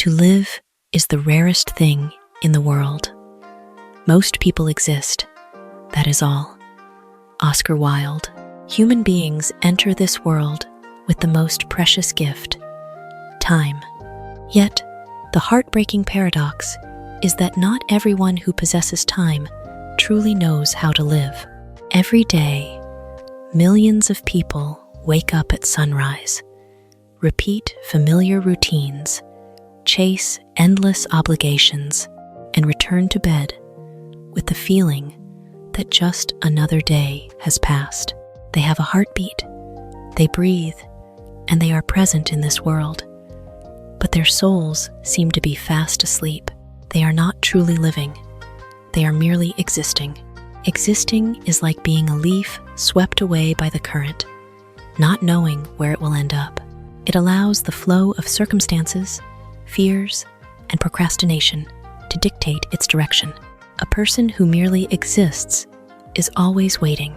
To live is the rarest thing in the world. Most people exist, that is all. Oscar Wilde. Human beings enter this world with the most precious gift, time. Yet, the heartbreaking paradox is that not everyone who possesses time truly knows how to live. Every day, millions of people wake up at sunrise, repeat familiar routines, chase endless obligations, and return to bed with the feeling that just another day has passed. They have a heartbeat, they breathe, and they are present in this world. But their souls seem to be fast asleep. They are not truly living. They are merely existing. Existing is like being a leaf swept away by the current, not knowing where it will end up. It allows the flow of circumstances, fears, and procrastination to dictate its direction. A person who merely exists is always waiting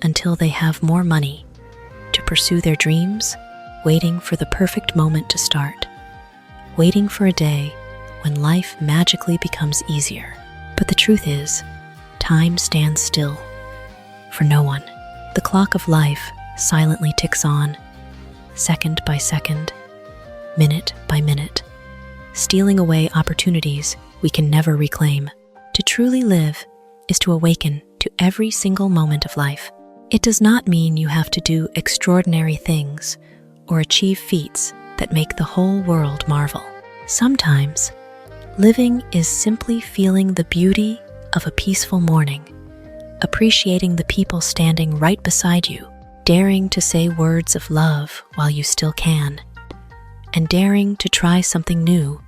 until they have more money to pursue their dreams, waiting for the perfect moment to start, waiting for a day when life magically becomes easier. But the truth is, time stands still for no one. The clock of life silently ticks on, second by second, minute by minute, stealing away opportunities we can never reclaim. To truly live is to awaken to every single moment of life. It does not mean you have to do extraordinary things or achieve feats that make the whole world marvel. Sometimes, living is simply feeling the beauty of a peaceful morning, appreciating the people standing right beside you, daring to say words of love while you still can, and daring to try something new,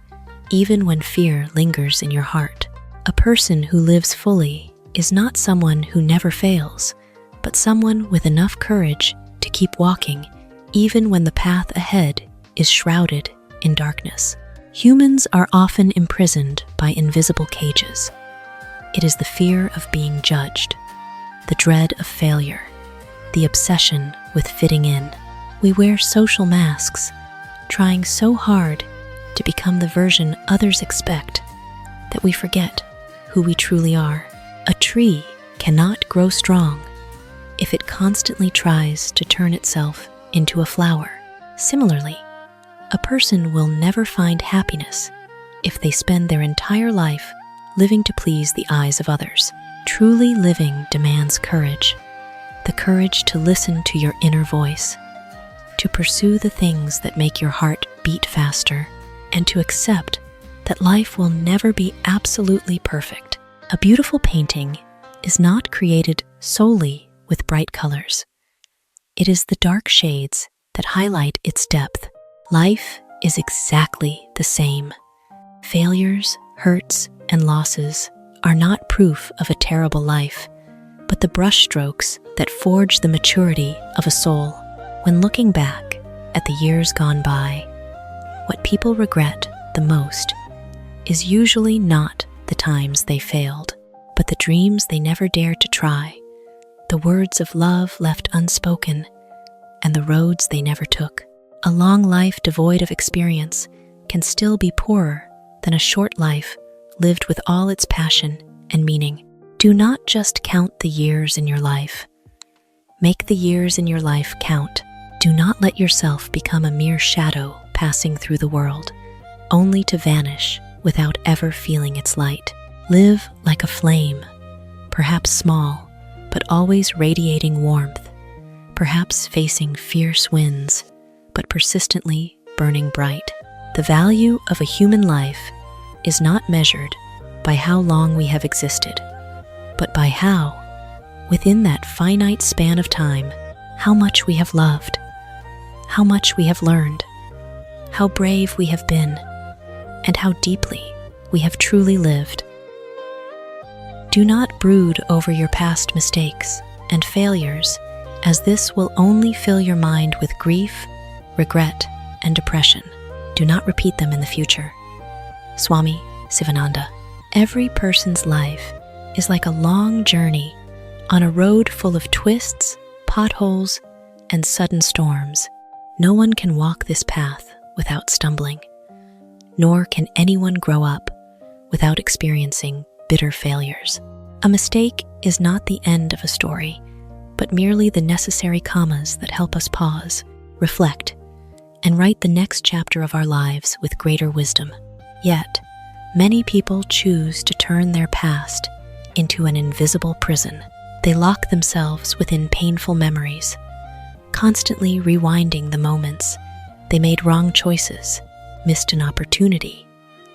even when fear lingers in your heart. A person who lives fully is not someone who never fails, but someone with enough courage to keep walking, even when the path ahead is shrouded in darkness. Humans are often imprisoned by invisible cages. It is the fear of being judged, the dread of failure, the obsession with fitting in. We wear social masks, trying so hard to become the version others expect that we forget who we truly are. A tree cannot grow strong if it constantly tries to turn itself into a flower. Similarly, a person will never find happiness if they spend their entire life living to please the eyes of others. Truly living demands courage, the courage to listen to your inner voice, to pursue the things that make your heart beat faster, and to accept that life will never be absolutely perfect. A beautiful painting is not created solely with bright colors. It is the dark shades that highlight its depth. Life is exactly the same. Failures, hurts, and losses are not proof of a terrible life, but the brushstrokes that forge the maturity of a soul. When looking back at the years gone by, what people regret the most is usually not the times they failed, but the dreams they never dared to try, the words of love left unspoken, and the roads they never took. A long life devoid of experience can still be poorer than a short life lived with all its passion and meaning. Do not just count the years in your life. Make the years in your life count. Do not let yourself become a mere shadow passing through the world, only to vanish without ever feeling its light. Live like a flame, perhaps small, but always radiating warmth, perhaps facing fierce winds, but persistently burning bright. The value of a human life is not measured by how long we have existed, but by how, within that finite span of time, how much we have loved, how much we have learned, how brave we have been, and how deeply we have truly lived. Do not brood over your past mistakes and failures, as this will only fill your mind with grief, regret, and depression. Do not repeat them in the future. Swami Sivananda. Every person's life is like a long journey on a road full of twists, potholes, and sudden storms. No one can walk this path without stumbling. nor can anyone grow up without experiencing bitter failures. A mistake is not the end of a story, but merely the necessary commas that help us pause, reflect, and write the next chapter of our lives with greater wisdom. Yet, many people choose to turn their past into an invisible prison. They lock themselves within painful memories, constantly rewinding the moments they made wrong choices, missed an opportunity,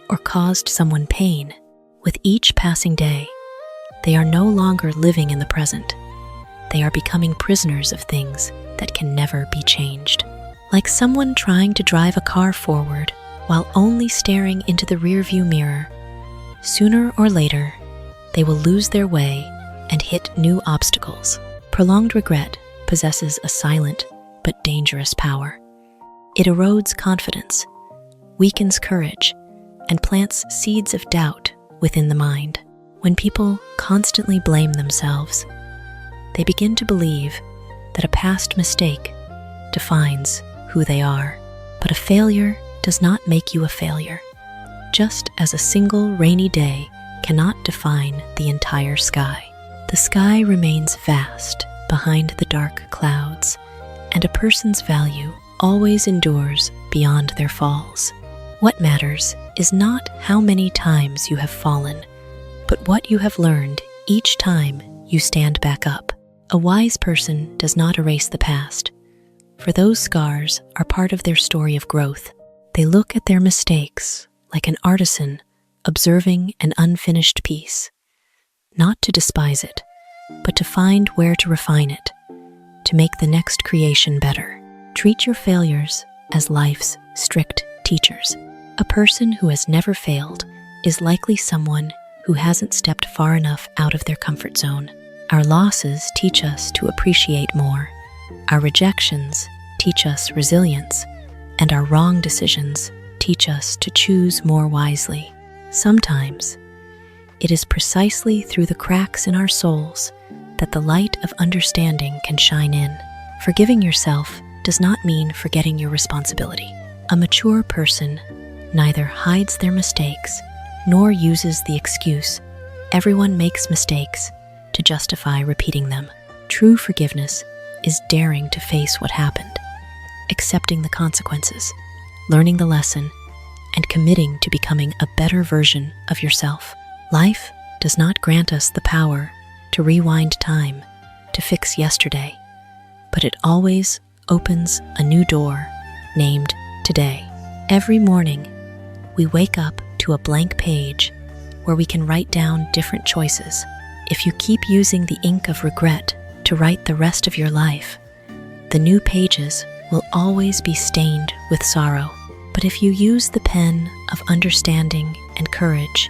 or caused someone pain. With each passing day, they are no longer living in the present. They are becoming prisoners of things that can never be changed. Like someone trying to drive a car forward while only staring into the rearview mirror, sooner or later, they will lose their way and hit new obstacles. Prolonged regret possesses a silent but dangerous power. It erodes confidence, weakens courage, and plants seeds of doubt within the mind. When people constantly blame themselves, they begin to believe that a past mistake defines who they are. But a failure does not make you a failure, just as a single rainy day cannot define the entire sky. The sky remains vast behind the dark clouds, and a person's value always endures beyond their falls. What matters is not how many times you have fallen, but what you have learned each time you stand back up. A wise person does not erase the past, for those scars are part of their story of growth. They look at their mistakes like an artisan observing an unfinished piece, not to despise it, but to find where to refine it, to make the next creation better. Treat your failures as life's strict teachers. A person who has never failed is likely someone who hasn't stepped far enough out of their comfort zone. Our losses teach us to appreciate more. Our rejections teach us resilience, and our wrong decisions teach us to choose more wisely. Sometimes, it is precisely through the cracks in our souls that the light of understanding can shine in. Forgiving yourself does not mean forgetting your responsibility. A mature person neither hides their mistakes nor uses the excuse, "Everyone makes mistakes," to justify repeating them. True forgiveness is daring to face what happened, accepting the consequences, learning the lesson, and committing to becoming a better version of yourself. Life does not grant us the power to rewind time, to fix yesterday, but it always opens a new door named today. Every morning, we wake up to a blank page where we can write down different choices. If you keep using the ink of regret to write the rest of your life, the new pages will always be stained with sorrow. But if you use the pen of understanding and courage,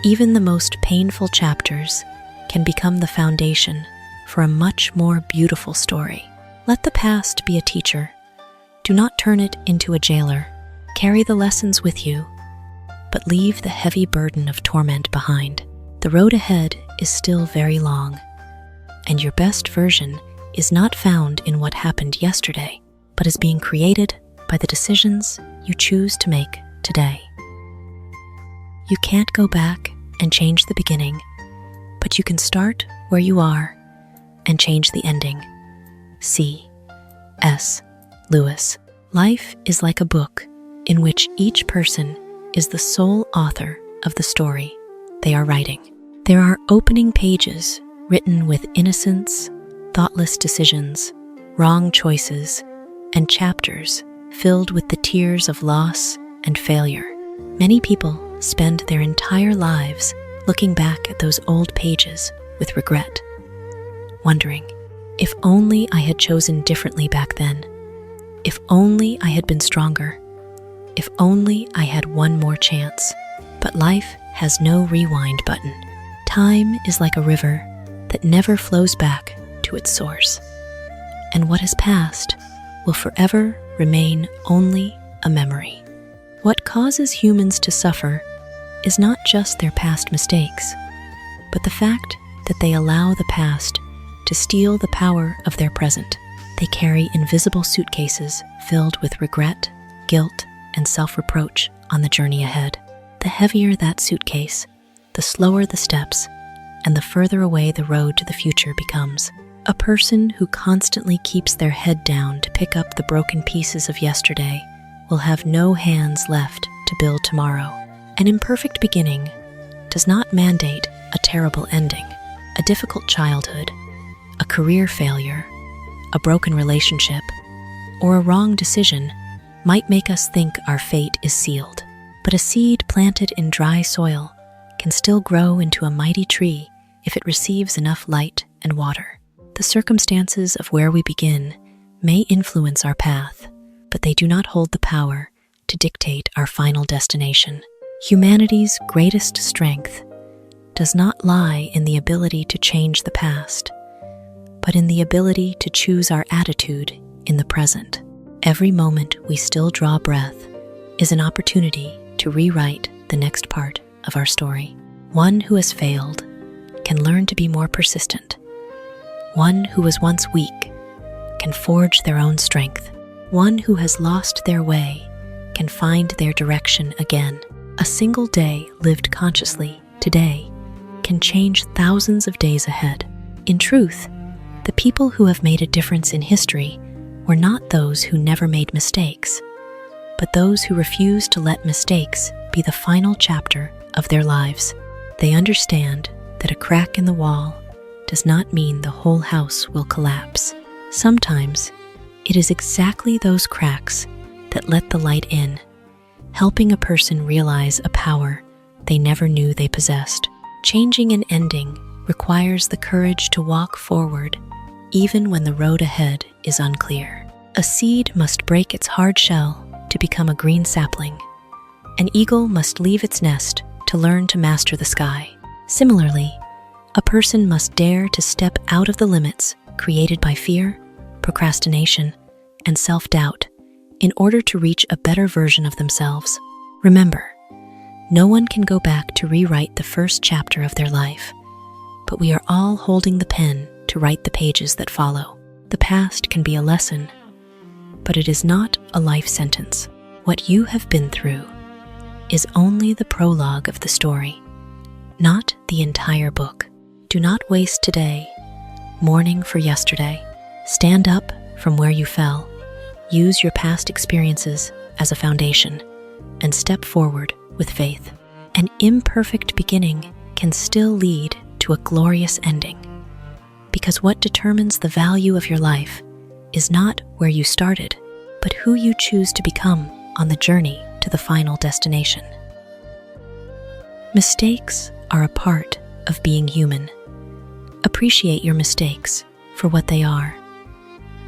even the most painful chapters can become the foundation for a much more beautiful story. Let the past be a teacher. Do not turn it into a jailer. Carry the lessons with you, but leave the heavy burden of torment behind. The road ahead is still very long, and your best version is not found in what happened yesterday, but is being created by the decisions you choose to make today. You can't go back and change the beginning, but you can start where you are and change the ending. C.S. Lewis. Life is like a book in which each person is the sole author of the story they are writing. There are opening pages written with innocence, thoughtless decisions, wrong choices, and chapters filled with the tears of loss and failure. Many people spend their entire lives looking back at those old pages with regret, wondering, if only I had chosen differently back then, if only I had been stronger, if only I had one more chance. But life has no rewind button. Time is like a river that never flows back to its source, and what has passed will forever remain only a memory. What causes humans to suffer is not just their past mistakes, but the fact that they allow the past to steal the power of their present. They carry invisible suitcases filled with regret, guilt, and self-reproach on the journey ahead. The heavier that suitcase, the slower the steps, and the further away the road to the future becomes. A person who constantly keeps their head down to pick up the broken pieces of yesterday will have no hands left to build tomorrow. An imperfect beginning does not mandate a terrible ending. A difficult childhood, a career failure, a broken relationship, or a wrong decision might make us think our fate is sealed. But a seed planted in dry soil can still grow into a mighty tree if it receives enough light and water. The circumstances of where we begin may influence our path, but they do not hold the power to dictate our final destination. Humanity's greatest strength does not lie in the ability to change the past, but in the ability to choose our attitude in the present. Every moment we still draw breath is an opportunity to rewrite the next part of our story. One who has failed can learn to be more persistent. One who was once weak can forge their own strength. One who has lost their way can find their direction again. A single day lived consciously today can change thousands of days ahead. In truth, the people who have made a difference in history were not those who never made mistakes, but those who refused to let mistakes be the final chapter of their lives. They understand that a crack in the wall does not mean the whole house will collapse. Sometimes it is exactly those cracks that let the light in, helping a person realize a power they never knew they possessed. Changing an ending requires the courage to walk forward even when the road ahead is unclear. A seed must break its hard shell to become a green sapling. An eagle must leave its nest to learn to master the sky. Similarly, a person must dare to step out of the limits created by fear, procrastination, and self-doubt in order to reach a better version of themselves. Remember, no one can go back to rewrite the first chapter of their life, but we are all holding the pen to write the pages that follow. The past can be a lesson, but it is not a life sentence. What you have been through is only the prologue of the story, not the entire book. Do not waste today, mourning for yesterday. Stand up from where you fell. Use your past experiences as a foundation and step forward with faith. An imperfect beginning can still lead to a glorious ending, because what determines the value of your life is not where you started, but who you choose to become on the journey to the final destination. Mistakes are a part of being human. Appreciate your mistakes for what they are.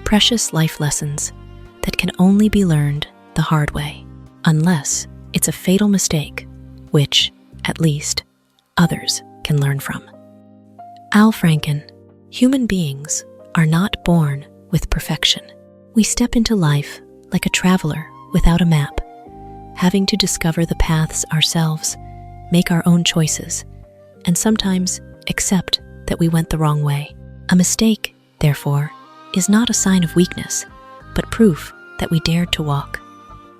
Precious life lessons that can only be learned the hard way, unless it's a fatal mistake, which, at least, others can learn from. Franken. Human beings are not born with perfection. We step into life like a traveler without a map, having to discover the paths ourselves, make our own choices, and sometimes accept that we went the wrong way. A mistake, therefore, is not a sign of weakness, but proof that we dared to walk,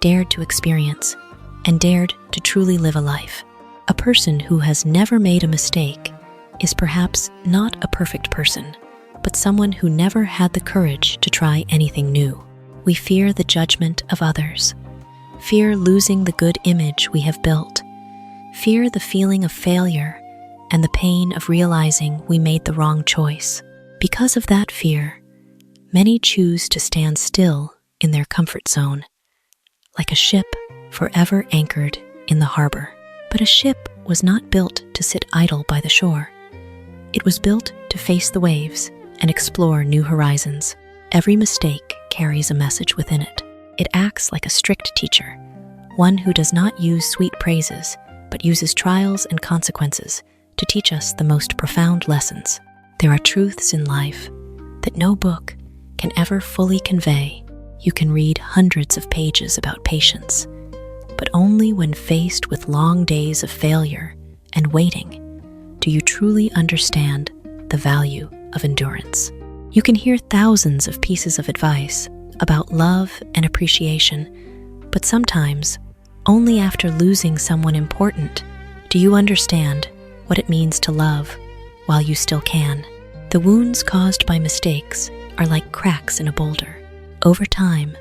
dared to experience, and dared to truly live a life. A person who has never made a mistake is perhaps not a perfect person, but someone who never had the courage to try anything new. We fear the judgment of others, fear losing the good image we have built, fear the feeling of failure and the pain of realizing we made the wrong choice. Because of that fear, many choose to stand still in their comfort zone, like a ship forever anchored in the harbor. But a ship was not built to sit idle by the shore. It was built to face the waves and explore new horizons. Every mistake carries a message within it. It acts like a strict teacher, one who does not use sweet praises, but uses trials and consequences to teach us the most profound lessons. There are truths in life that no book can ever fully convey. You can read hundreds of pages about patience, but only when faced with long days of failure and waiting do you truly understand the value of endurance. You can hear thousands of pieces of advice about love and appreciation, But sometimes, only after losing someone important do you understand what it means to love while you still can. The wounds caused by mistakes are like cracks in a boulder. Over time,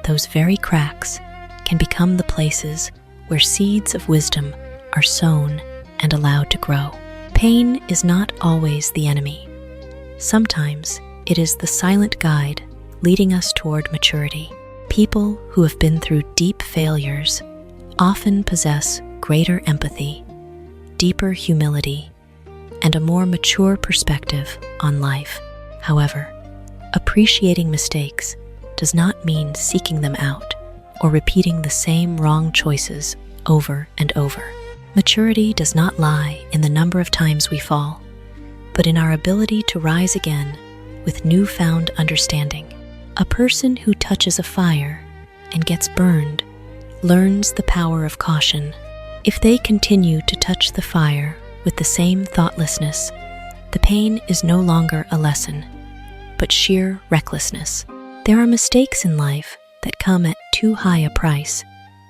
those very cracks can become the places where seeds of wisdom are sown and allowed to grow. Pain is not always the enemy. Sometimes it is the silent guide leading us toward maturity. People who have been through deep failures often possess greater empathy, deeper humility, and a more mature perspective on life. However, appreciating mistakes does not mean seeking them out or repeating the same wrong choices over and over. Maturity does not lie in the number of times we fall, but in our ability to rise again with newfound understanding. A person who touches a fire and gets burned learns the power of caution. If they continue to touch the fire with the same thoughtlessness, the pain is no longer a lesson, but sheer recklessness. There are mistakes in life that come at too high a price,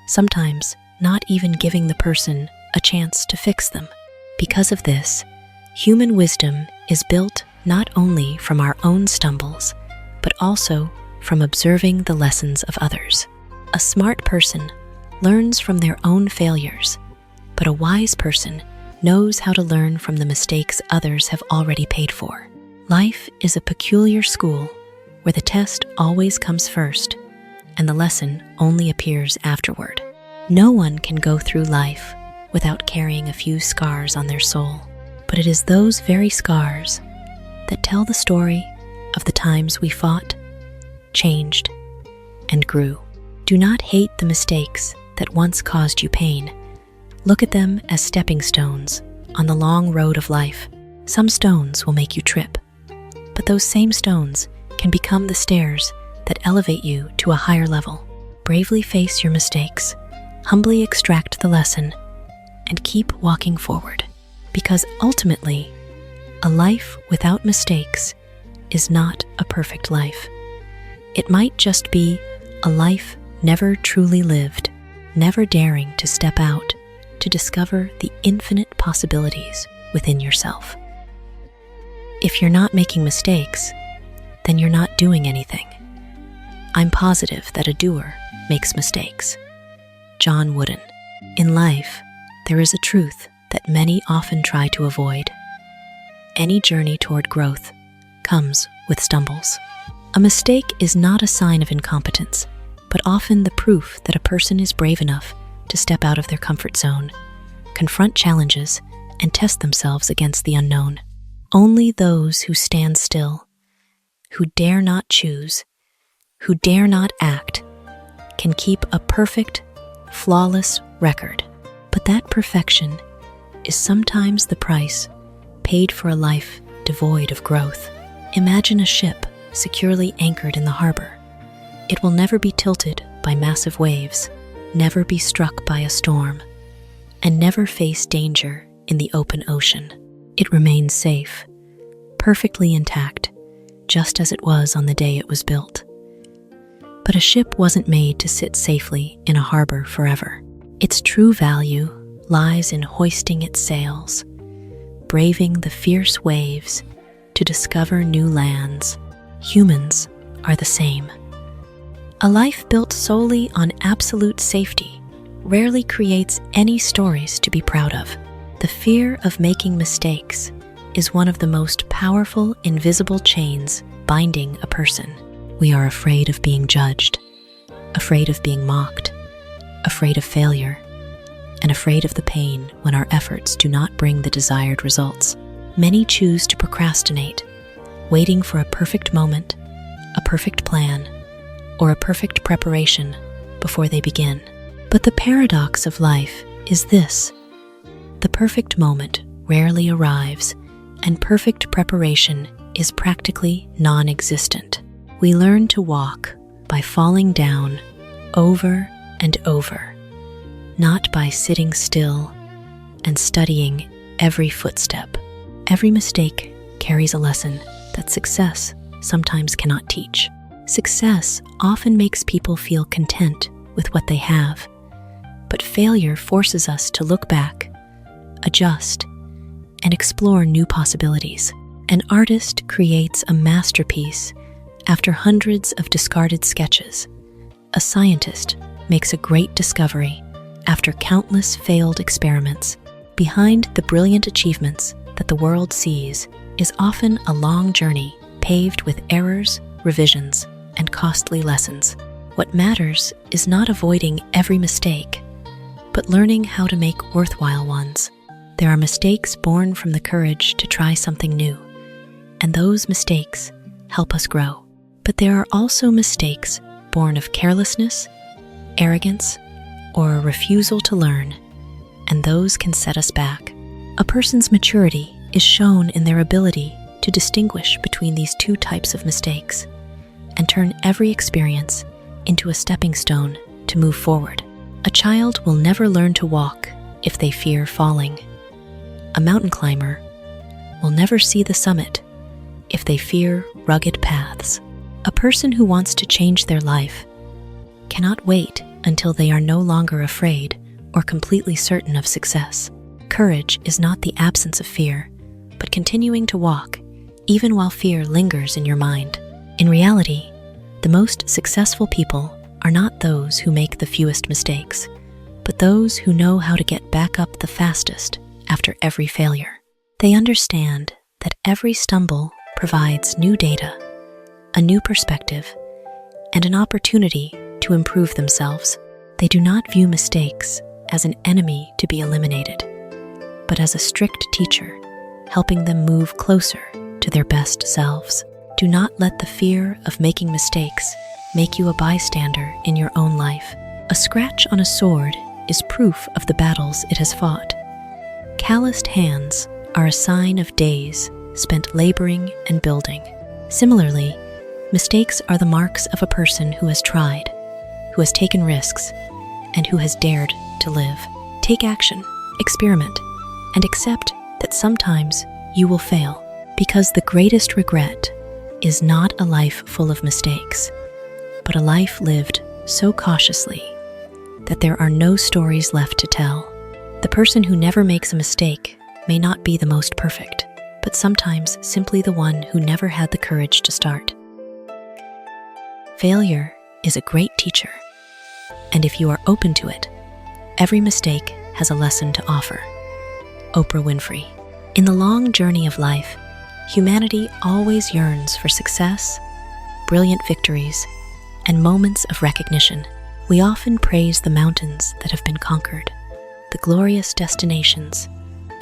sometimes not even giving the person a chance to fix them. Because of this, human wisdom is built not only from our own stumbles, but also from observing the lessons of others. A smart person learns from their own failures, but a wise person knows how to learn from the mistakes others have already paid for. Life is a peculiar school where the test always comes first and the lesson only appears afterward. No one can go through life without carrying a few scars on their soul, but it is those very scars that tell the story of the times we fought, changed, and grew. Do not hate the mistakes that once caused you pain. Look at them as stepping stones on the long road of life. Some stones will make you trip, but those same stones can become the stairs that elevate you to a higher level. Bravely face your mistakes, humbly extract the lesson, and keep walking forward. Because ultimately, a life without mistakes is not a perfect life. It might just be a life never truly lived, never daring to step out to discover the infinite possibilities within yourself. If you're not making mistakes, then you're not doing anything. I'm positive that a doer makes mistakes. John Wooden. In life, there is a truth that many often try to avoid. Any journey toward growth comes with stumbles. A mistake is not a sign of incompetence, but often the proof that a person is brave enough to step out of their comfort zone, confront challenges, and test themselves against the unknown. Only those who stand still, who dare not choose, who dare not act, can keep a perfect, flawless record. But that perfection is sometimes the price paid for a life devoid of growth. Imagine a ship securely anchored in the harbor. It will never be tilted by massive waves, never be struck by a storm, and never face danger in the open ocean. It remains safe, perfectly intact, just as it was on the day it was built. But a ship wasn't made to sit safely in a harbor forever. Its true value lies in hoisting its sails, braving the fierce waves to discover new lands. Humans are the same. A life built solely on absolute safety rarely creates any stories to be proud of. The fear of making mistakes is one of the most powerful invisible chains binding a person. We are afraid of being judged, afraid of being mocked, afraid of failure, and afraid of the pain when our efforts do not bring the desired results. Many choose to procrastinate, waiting for a perfect moment, a perfect plan, or a perfect preparation before they begin. But the paradox of life is this: the perfect moment rarely arrives, and perfect preparation is practically non-existent. We learn to walk by falling down over and over, not by sitting still and studying every footstep. Every mistake carries a lesson that success sometimes cannot teach. Success often makes people feel content with what they have, but failure forces us to look back, adjust, and explore new possibilities. An artist creates a masterpiece after hundreds of discarded sketches. A scientist makes a great discovery after countless failed experiments. Behind the brilliant achievements that the world sees is often a long journey paved with errors, revisions, and costly lessons. What matters is not avoiding every mistake, but learning how to make worthwhile ones. There are mistakes born from the courage to try something new, and those mistakes help us grow. But there are also mistakes born of carelessness, arrogance, or a refusal to learn, and those can set us back. A person's maturity is shown in their ability to distinguish between these two types of mistakes and turn every experience into a stepping stone to move forward. A child will never learn to walk if they fear falling. A mountain climber will never see the summit if they fear rugged paths. A person who wants to change their life cannot wait until they are no longer afraid or completely certain of success. Courage is not the absence of fear, but continuing to walk even while fear lingers in your mind. In reality, the most successful people are not those who make the fewest mistakes, but those who know how to get back up the fastest after every failure. They understand that every stumble provides new data, a new perspective, and an opportunity to improve themselves. They do not view mistakes as an enemy to be eliminated, but as a strict teacher, helping them move closer to their best selves. Do not let the fear of making mistakes make you a bystander in your own life. A scratch on a sword is proof of the battles it has fought. Calloused hands are a sign of days spent laboring and building. Similarly, mistakes are the marks of a person who has tried, who has taken risks, and who has dared to live. Take action, experiment, and accept that sometimes you will fail, because the greatest regret is not a life full of mistakes, but a life lived so cautiously that there are no stories left to tell. The person who never makes a mistake may not be the most perfect, but sometimes simply the one who never had the courage to start. Failure is a great teacher, and if you are open to it, every mistake has a lesson to offer. Oprah Winfrey. In the long journey of life, humanity always yearns for success, brilliant victories, and moments of recognition. We often praise the mountains that have been conquered, the glorious destinations,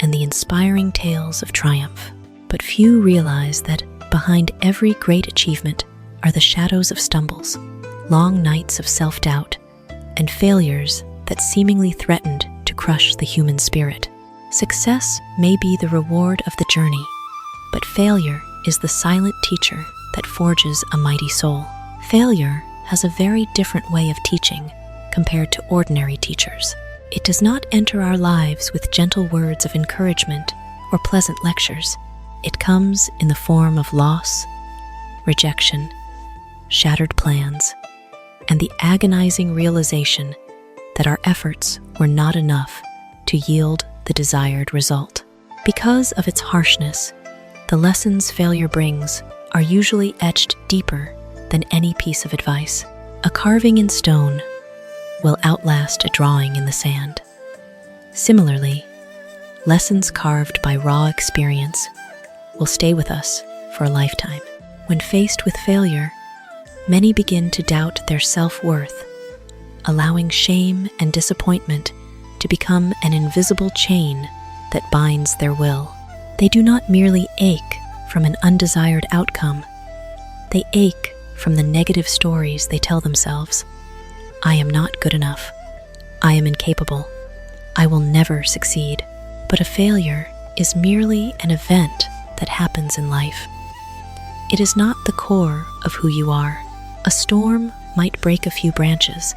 and the inspiring tales of triumph. But few realize that behind every great achievement are the shadows of stumbles, long nights of self-doubt, and failures that seemingly threatened to crush the human spirit. Success may be the reward of the journey, but failure is the silent teacher that forges a mighty soul. Failure has a very different way of teaching compared to ordinary teachers. It does not enter our lives with gentle words of encouragement or pleasant lectures. It comes in the form of loss, rejection, shattered plans, and the agonizing realization that our efforts were not enough to yield the desired result. Because of its harshness, the lessons failure brings are usually etched deeper than any piece of advice. A carving in stone will outlast a drawing in the sand. Similarly, lessons carved by raw experience will stay with us for a lifetime. When faced with failure, many begin to doubt their self-worth, allowing shame and disappointment to become an invisible chain that binds their will. They do not merely ache from an undesired outcome. They ache from the negative stories they tell themselves. I am not good enough. I am incapable. I will never succeed. But a failure is merely an event that happens in life. It is not the core of who you are. A storm might break a few branches,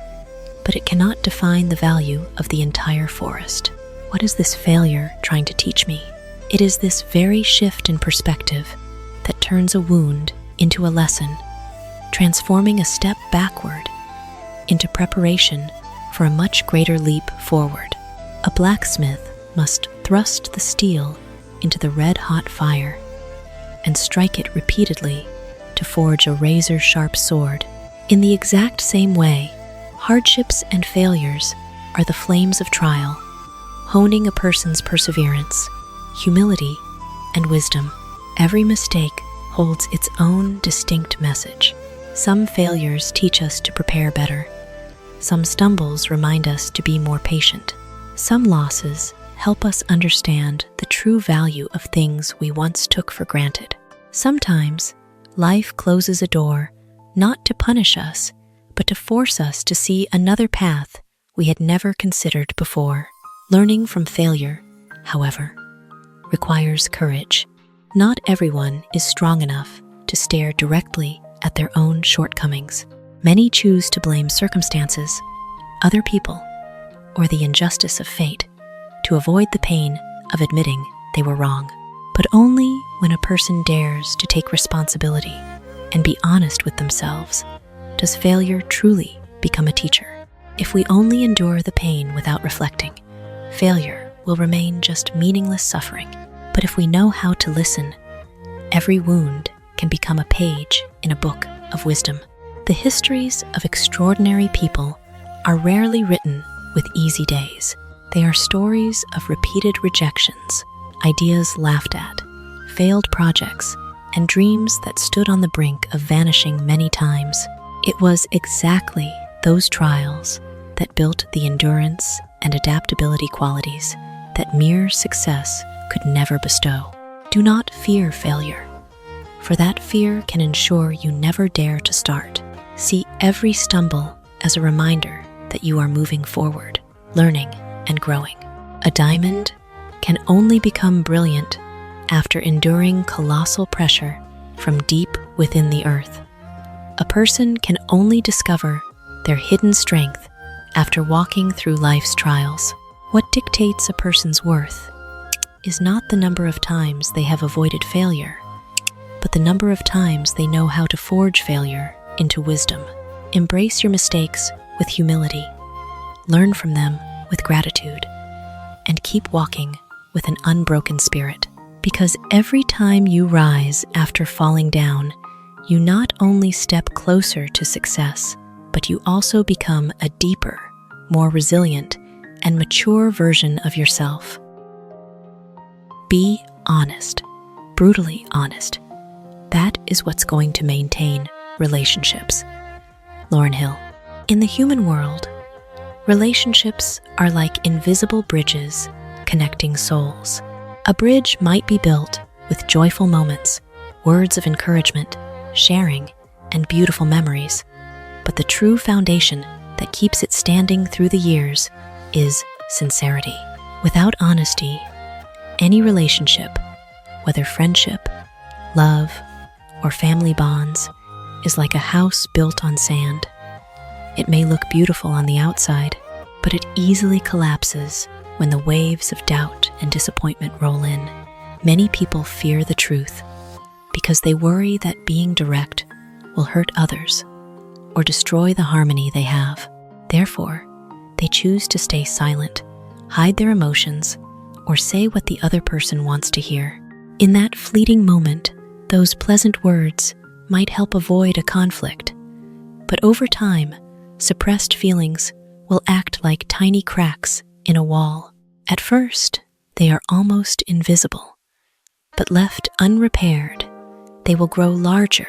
but it cannot define the value of the entire forest. What is this failure trying to teach me? It is this very shift in perspective that turns a wound into a lesson, transforming a step backward into preparation for a much greater leap forward. A blacksmith must thrust the steel into the red-hot fire and strike it repeatedly to forge a razor-sharp sword. In the exact same way, hardships and failures are the flames of trial, honing a person's perseverance, humility, and wisdom. Every mistake holds its own distinct message. Some failures teach us to prepare better. Some stumbles remind us to be more patient. Some losses help us understand the true value of things we once took for granted. Sometimes, life closes a door not to punish us, but to force us to see another path we had never considered before. Learning from failure, however, requires courage. Not everyone is strong enough to stare directly at their own shortcomings. Many choose to blame circumstances, other people, or the injustice of fate to avoid the pain of admitting they were wrong. But only when a person dares to take responsibility and be honest with themselves does failure truly become a teacher. If we only endure the pain without reflecting, failure will remain just meaningless suffering. But if we know how to listen, every wound can become a page in a book of wisdom. The histories of extraordinary people are rarely written with easy days. They are stories of repeated rejections, ideas laughed at, failed projects, and dreams that stood on the brink of vanishing many times. It was exactly those trials that built the endurance and adaptability qualities that mere success could never bestow. Do not fear failure, for that fear can ensure you never dare to start. See every stumble as a reminder that you are moving forward, learning, and growing. A diamond can only become brilliant after enduring colossal pressure from deep within the earth. A person can only discover their hidden strength after walking through life's trials. What dictates a person's worth is not the number of times they have avoided failure, but the number of times they know how to forge failure into wisdom. Embrace your mistakes with humility, learn from them with gratitude, and keep walking with an unbroken spirit. Because every time you rise after falling down, you not only step closer to success, but you also become a deeper, more resilient, and mature version of yourself. Be honest, brutally honest. That is what's going to maintain relationships. Lauryn Hill. In the human world, relationships are like invisible bridges connecting souls. A bridge might be built with joyful moments, words of encouragement, sharing, and beautiful memories. But the true foundation that keeps it standing through the years is sincerity. Without honesty, any relationship, whether friendship, love, or family bonds, is like a house built on sand. It may look beautiful on the outside, but it easily collapses when the waves of doubt and disappointment roll in. Many people fear the truth because they worry that being direct will hurt others or destroy the harmony they have. Therefore, they choose to stay silent, hide their emotions, or say what the other person wants to hear. In that fleeting moment, those pleasant words might help avoid a conflict, but over time, suppressed feelings will act like tiny cracks in a wall. At first, they are almost invisible, but left unrepaired, they will grow larger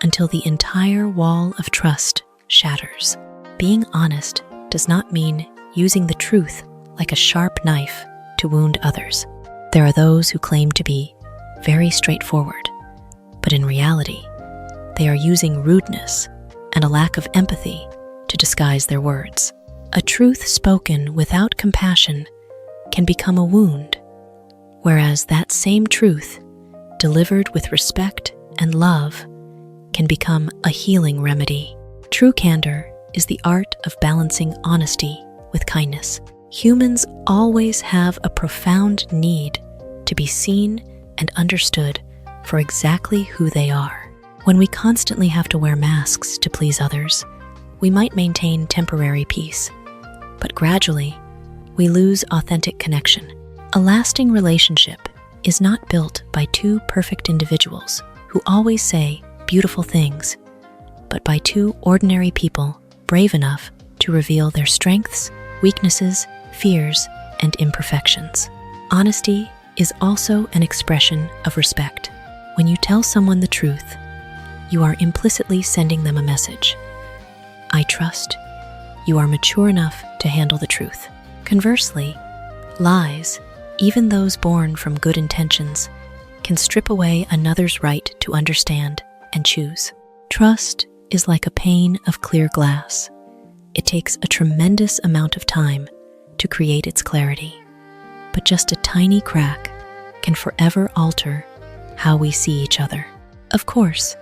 until the entire wall of trust shatters. Being honest does not mean using the truth like a sharp knife to wound others. There are those who claim to be very straightforward, but in reality, they are using rudeness and a lack of empathy to disguise their words. A truth spoken without compassion can become a wound, whereas that same truth, delivered with respect and love, can become a healing remedy. True candor is the art of balancing honesty with kindness. Humans always have a profound need to be seen and understood for exactly who they are. When we constantly have to wear masks to please others, we might maintain temporary peace, but gradually, we lose authentic connection. A lasting relationship is not built by two perfect individuals who always say beautiful things, but by two ordinary people brave enough to reveal their strengths, weaknesses, fears, and imperfections. Honesty is also an expression of respect. When you tell someone the truth, you are implicitly sending them a message. I trust you are mature enough to handle the truth. Conversely, lies, even those born from good intentions, can strip away another's right to understand and choose. Trust is like a pane of clear glass. It takes a tremendous amount of time to create its clarity, but just a tiny crack can forever alter how we see each other. Of course,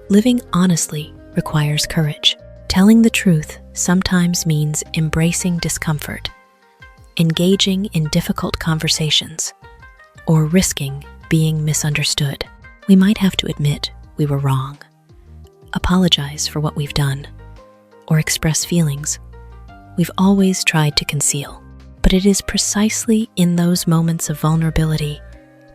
living honestly requires courage. Telling the truth sometimes means embracing discomfort, engaging in difficult conversations, or risking being misunderstood. We might have to admit we were wrong, apologize for what we've done, or express feelings we've always tried to conceal. But it is precisely in those moments of vulnerability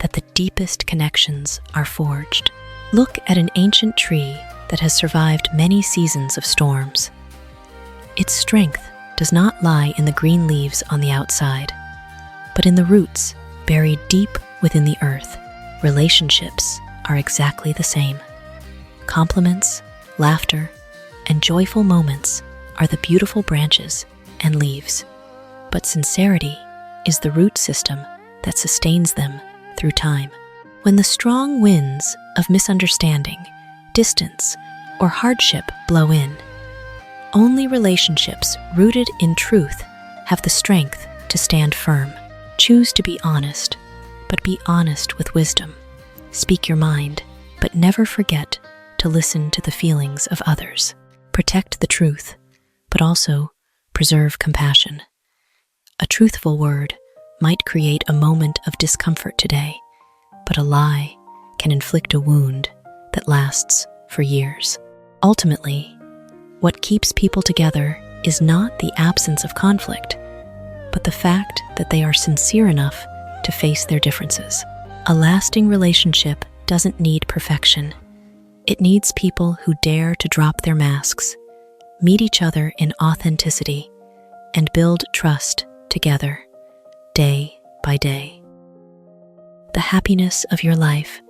that the deepest connections are forged. Look at an ancient tree that has survived many seasons of storms. Its strength does not lie in the green leaves on the outside, but in the roots buried deep within the earth. Relationships are exactly the same. Compliments, laughter, and joyful moments are the beautiful branches and leaves, but sincerity is the root system that sustains them through time. When the strong winds of misunderstanding, distance, or hardship blow in, only relationships rooted in truth have the strength to stand firm. Choose to be honest, but be honest with wisdom. Speak your mind, but never forget to listen to the feelings of others. Protect the truth, but also preserve compassion. A truthful word might create a moment of discomfort today, but a lie can inflict a wound that lasts for years. Ultimately, what keeps people together is not the absence of conflict, but the fact that they are sincere enough to face their differences. A lasting relationship doesn't need perfection. It needs people who dare to drop their masks, meet each other in authenticity, and build trust together, day by day. The happiness of your life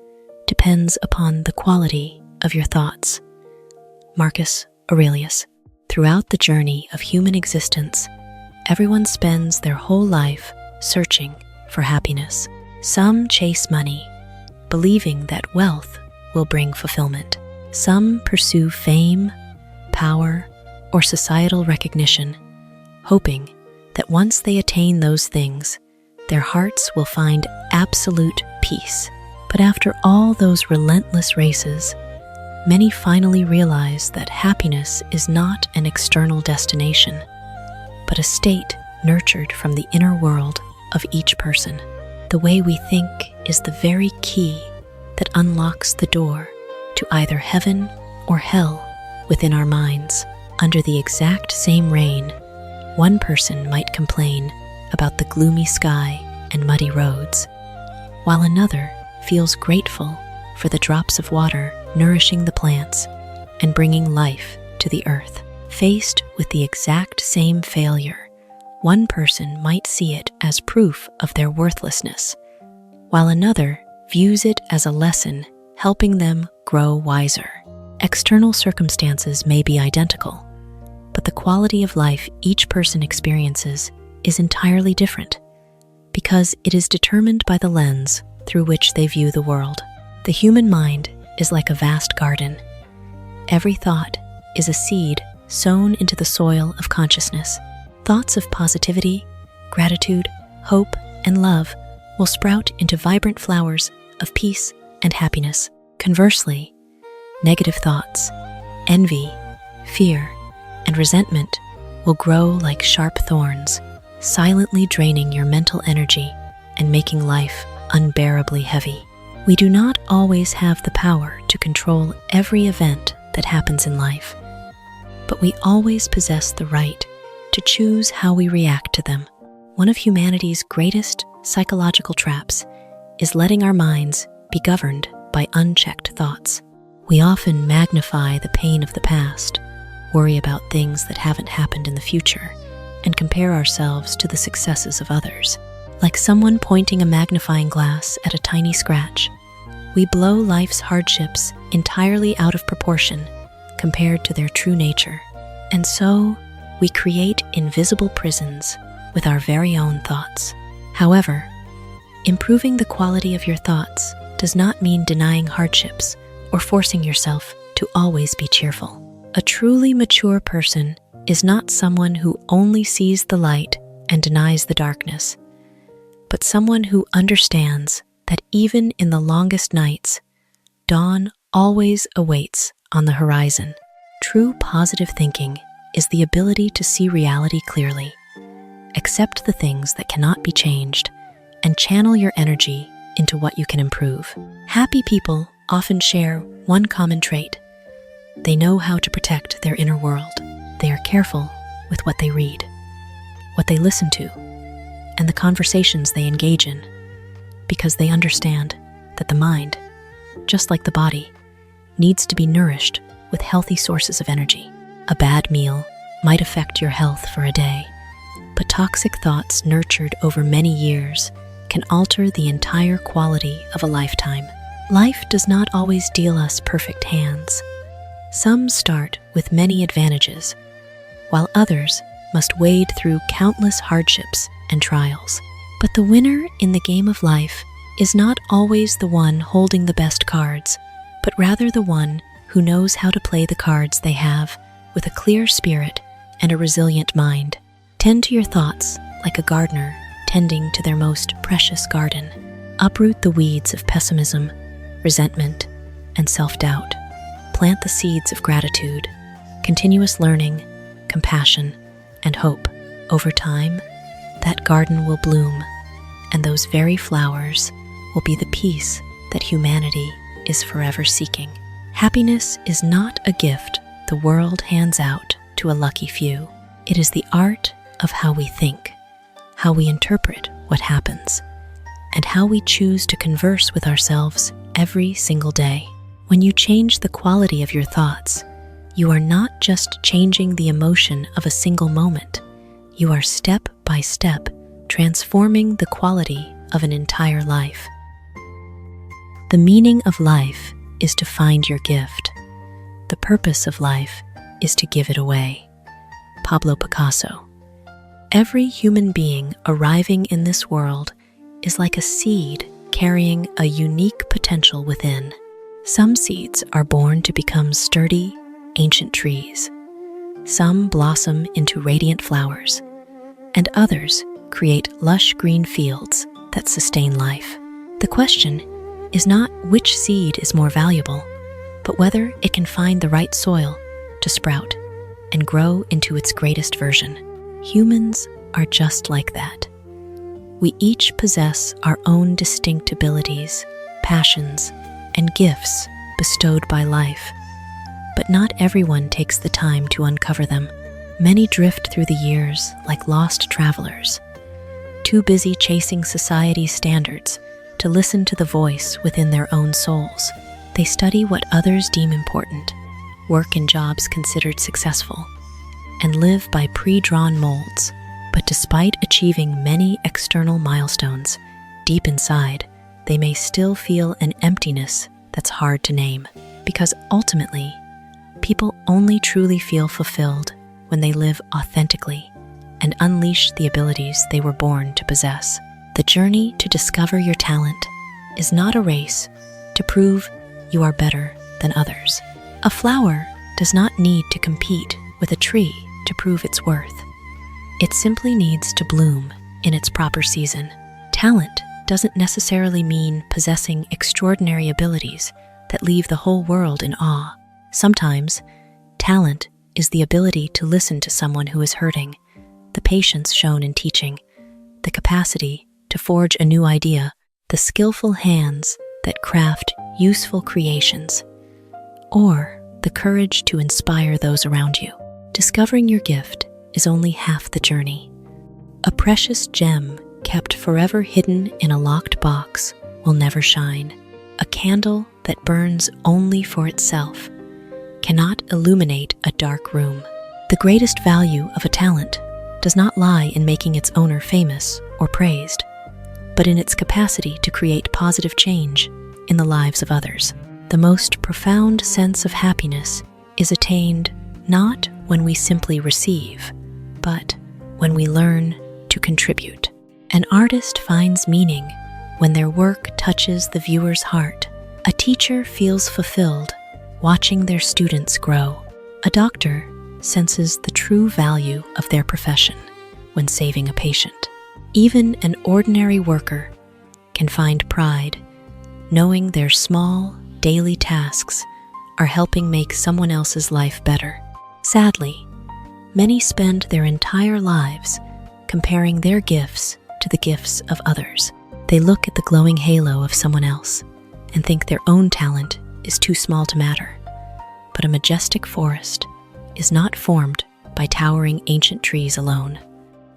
depends upon the quality of your thoughts. Marcus Aurelius. Throughout the journey of human existence, everyone spends their whole life searching for happiness. Some chase money, believing that wealth will bring fulfillment. Some pursue fame, power, or societal recognition, hoping that once they attain those things, their hearts will find absolute peace. But after all those relentless races, many finally realize that happiness is not an external destination, but a state nurtured from the inner world of each person. The way we think is the very key that unlocks the door to either heaven or hell within our minds. Under the exact same rain, one person might complain about the gloomy sky and muddy roads, while another feels grateful for the drops of water nourishing the plants and bringing life to the earth. Faced with the exact same failure, one person might see it as proof of their worthlessness, while another views it as a lesson helping them grow wiser. External circumstances may be identical, but the quality of life each person experiences is entirely different because it is determined by the lens through which they view the world. The human mind is like a vast garden. Every thought is a seed sown into the soil of consciousness. Thoughts of positivity, gratitude, hope, and love will sprout into vibrant flowers of peace and happiness. Conversely, negative thoughts, envy, fear, and resentment will grow like sharp thorns, silently draining your mental energy and making life unbearably heavy. We do not always have the power to control every event that happens in life, but we always possess the right to choose how we react to them. One of humanity's greatest psychological traps is letting our minds be governed by unchecked thoughts. We often magnify the pain of the past, worry about things that haven't happened in the future, and compare ourselves to the successes of others. Like someone pointing a magnifying glass at a tiny scratch, we blow life's hardships entirely out of proportion compared to their true nature. And so, we create invisible prisons with our very own thoughts. However, improving the quality of your thoughts does not mean denying hardships or forcing yourself to always be cheerful. A truly mature person is not someone who only sees the light and denies the darkness, but someone who understands that even in the longest nights, dawn always awaits on the horizon. True positive thinking is the ability to see reality clearly, accept the things that cannot be changed, and channel your energy into what you can improve. Happy people often share one common trait. They know how to protect their inner world. They are careful with what they read, what they listen to, and the conversations they engage in, because they understand that the mind, just like the body, needs to be nourished with healthy sources of energy. A bad meal might affect your health for a day, but toxic thoughts nurtured over many years can alter the entire quality of a lifetime. Life does not always deal us perfect hands. Some start with many advantages, while others must wade through countless hardships and trials. But the winner in the game of life is not always the one holding the best cards, but rather the one who knows how to play the cards they have with a clear spirit and a resilient mind. Tend to your thoughts like a gardener tending to their most precious garden. Uproot the weeds of pessimism, resentment, and self-doubt. Plant the seeds of gratitude, continuous learning, compassion, and hope. Over time, that garden will bloom, and those very flowers will be the peace that humanity is forever seeking. Happiness is not a gift the world hands out to a lucky few. It is the art of how we think, how we interpret what happens, and how we choose to converse with ourselves every single day. When you change the quality of your thoughts, you are not just changing the emotion of a single moment. You are step by step transforming the quality of an entire life. The meaning of life is to find your gift. The purpose of life is to give it away. Pablo Picasso. Every human being arriving in this world is like a seed carrying a unique potential within. Some seeds are born to become sturdy, ancient trees. Some blossom into radiant flowers, and others create lush green fields that sustain life. The question is not which seed is more valuable, but whether it can find the right soil to sprout and grow into its greatest version. Humans are just like that. We each possess our own distinct abilities, passions, and gifts bestowed by life, but not everyone takes the time to uncover them. Many drift through the years like lost travelers, too busy chasing society's standards to listen to the voice within their own souls. They study what others deem important, work in jobs considered successful, and live by pre-drawn molds. But despite achieving many external milestones, deep inside, they may still feel an emptiness that's hard to name. Because ultimately, people only truly feel fulfilled when they live authentically and unleash the abilities they were born to possess. The journey to discover your talent is not a race to prove you are better than others. A flower does not need to compete with a tree to prove its worth. It simply needs to bloom in its proper season. Talent doesn't necessarily mean possessing extraordinary abilities that leave the whole world in awe. Sometimes, talent is the ability to listen to someone who is hurting, the patience shown in teaching, the capacity to forge a new idea, the skillful hands that craft useful creations, or the courage to inspire those around you. discovering your gift is only half the journey. A precious gem kept forever hidden in a locked box will never shine. A candle that burns only for itself cannot illuminate a dark room. The greatest value of a talent does not lie in making its owner famous or praised, but in its capacity to create positive change in the lives of others. The most profound sense of happiness is attained not when we simply receive, but when we learn to contribute. An artist finds meaning when their work touches the viewer's heart. A teacher feels fulfilled watching their students grow. A doctor senses the true value of their profession when saving a patient. Even an ordinary worker can find pride knowing their small daily tasks are helping make someone else's life better. Sadly, many spend their entire lives comparing their gifts to the gifts of others. They look at the glowing halo of someone else and think their own talent is too small to matter. But a majestic forest is not formed by towering ancient trees alone.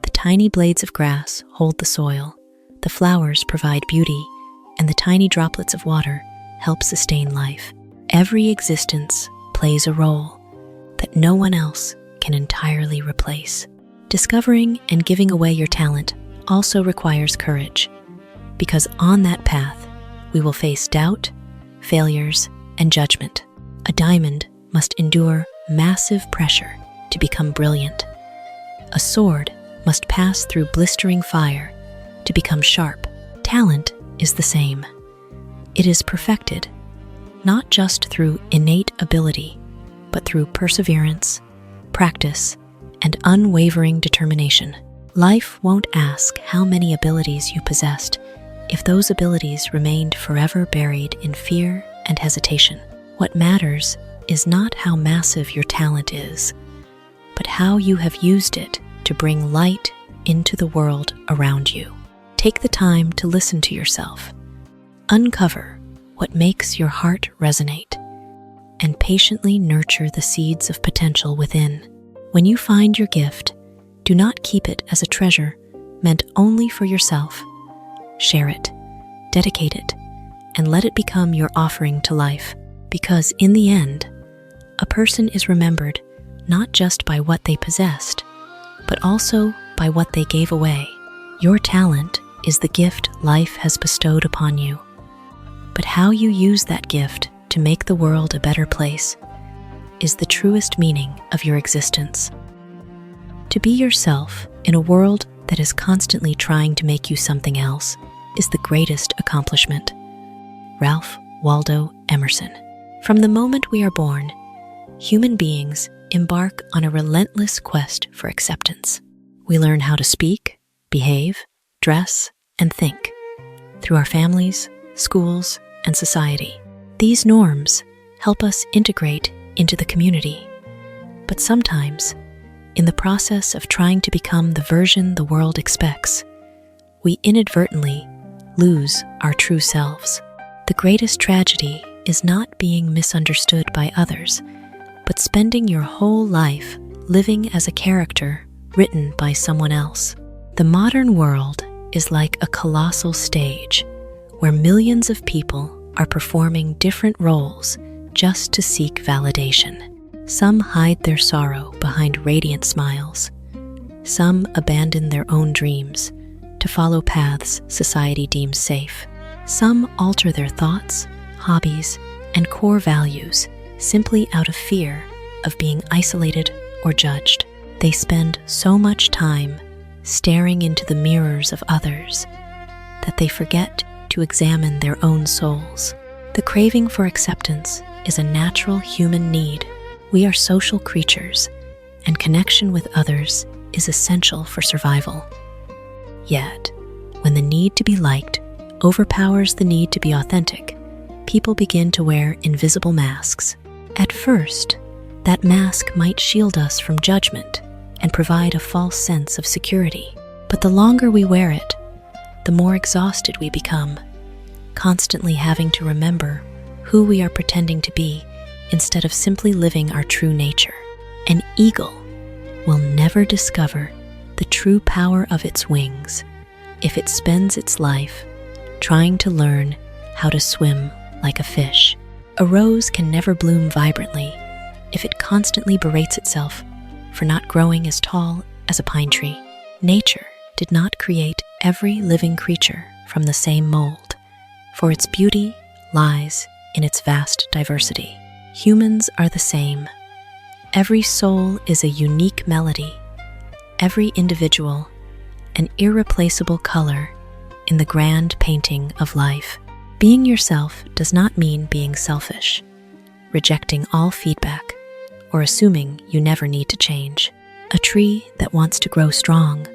The tiny blades of grass hold the soil, the flowers provide beauty, and the tiny droplets of water help sustain life. Every existence plays a role that no one else can entirely replace. Discovering and giving away your talent also requires courage, because on that path, we will face doubt, failures, and judgment. A diamond must endure massive pressure to become brilliant. A sword must pass through blistering fire to become sharp. Talent is the same. It is perfected, not just through innate ability, but through perseverance, practice, and unwavering determination. Life won't ask how many abilities you possessed if those abilities remained forever buried in fear and hesitation. What matters is not how massive your talent is, but how you have used it to bring light into the world around you. Take the time to listen to yourself. Uncover what makes your heart resonate, and patiently nurture the seeds of potential within. When you find your gift, do not keep it as a treasure meant only for yourself. Share it, dedicate it, and let it become your offering to life. Because in the end, a person is remembered not just by what they possessed, but also by what they gave away. Your talent is the gift life has bestowed upon you. But how you use that gift to make the world a better place is the truest meaning of your existence. To be yourself in a world that is constantly trying to make you something else is the greatest accomplishment. Ralph Waldo Emerson. From the moment we are born, human beings embark on a relentless quest for acceptance. We learn how to speak, behave, dress, and think through our families, schools, and society. These norms help us integrate into the community. But sometimes, in the process of trying to become the version the world expects, we inadvertently lose our true selves. The greatest tragedy is not being misunderstood by others, but spending your whole life living as a character written by someone else. The modern world is like a colossal stage where millions of people are performing different roles just to seek validation. Some hide their sorrow behind radiant smiles. Some abandon their own dreams to follow paths society deems safe. Some alter their thoughts, hobbies, and core values simply out of fear of being isolated or judged. They spend so much time staring into the mirrors of others that they forget to examine their own souls. The craving for acceptance is a natural human need. We are social creatures, and connection with others is essential for survival. Yet, when the need to be liked overpowers the need to be authentic, people begin to wear invisible masks. At first, that mask might shield us from judgment and provide a false sense of security. But the longer we wear it, the more exhausted we become, constantly having to remember who we are pretending to be instead of simply living our true nature. An eagle will never discover the true power of its wings if it spends its life trying to learn how to swim like a fish. A rose can never bloom vibrantly if it constantly berates itself for not growing as tall as a pine tree. Nature did not create every living creature from the same mold, for its beauty lies in its vast diversity. Humans are the same. Every soul is a unique melody, every individual an irreplaceable color in the grand painting of life. Being yourself does not mean being selfish, rejecting all feedback, or assuming you never need to change. A tree that wants to grow strong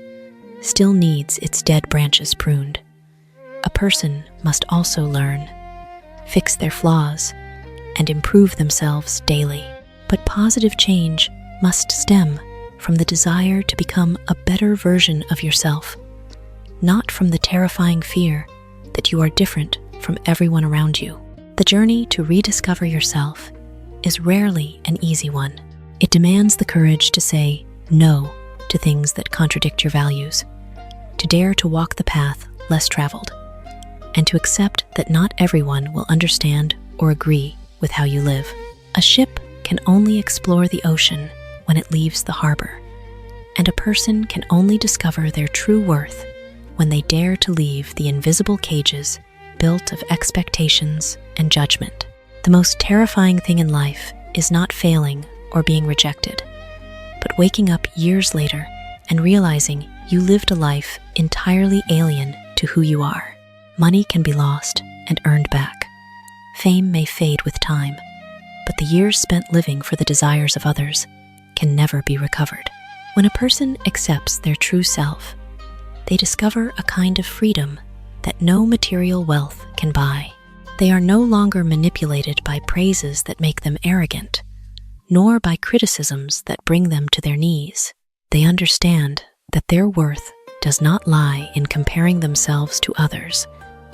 still needs its dead branches pruned. A person must also learn, fix their flaws, and improve themselves daily. But positive change must stem from the desire to become a better version of yourself, not from the terrifying fear that you are different from everyone around you. The journey to rediscover yourself is rarely an easy one. It demands the courage to say no to things that contradict your values, to dare to walk the path less traveled, and to accept that not everyone will understand or agree with how you live. A ship can only explore the ocean when it leaves the harbor, and a person can only discover their true worth when they dare to leave the invisible cages built of expectations and judgment. The most terrifying thing in life is not failing or being rejected, but waking up years later and realizing you lived a life entirely alien to who you are. Money can be lost and earned back. Fame may fade with time, but the years spent living for the desires of others can never be recovered. When a person accepts their true self, they discover a kind of freedom that no material wealth can buy. They are no longer manipulated by praises that make them arrogant, nor by criticisms that bring them to their knees. They understand that their worth does not lie in comparing themselves to others,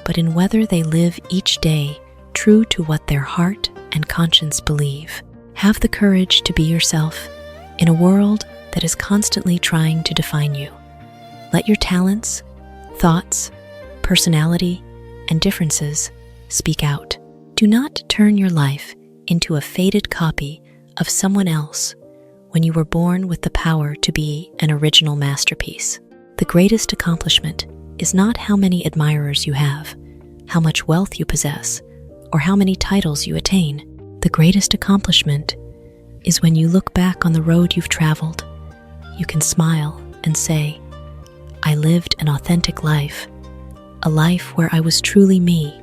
but in whether they live each day true to what their heart and conscience believe. Have the courage to be yourself in a world that is constantly trying to define you. Let your talents, thoughts, personality, and differences speak out. Do not turn your life into a faded copy of someone else when you were born with the power to be an original masterpiece. The greatest accomplishment is not how many admirers you have, how much wealth you possess, or how many titles you attain. The greatest accomplishment is when you look back on the road you've traveled, you can smile and say, I lived an authentic life, a life where I was truly me,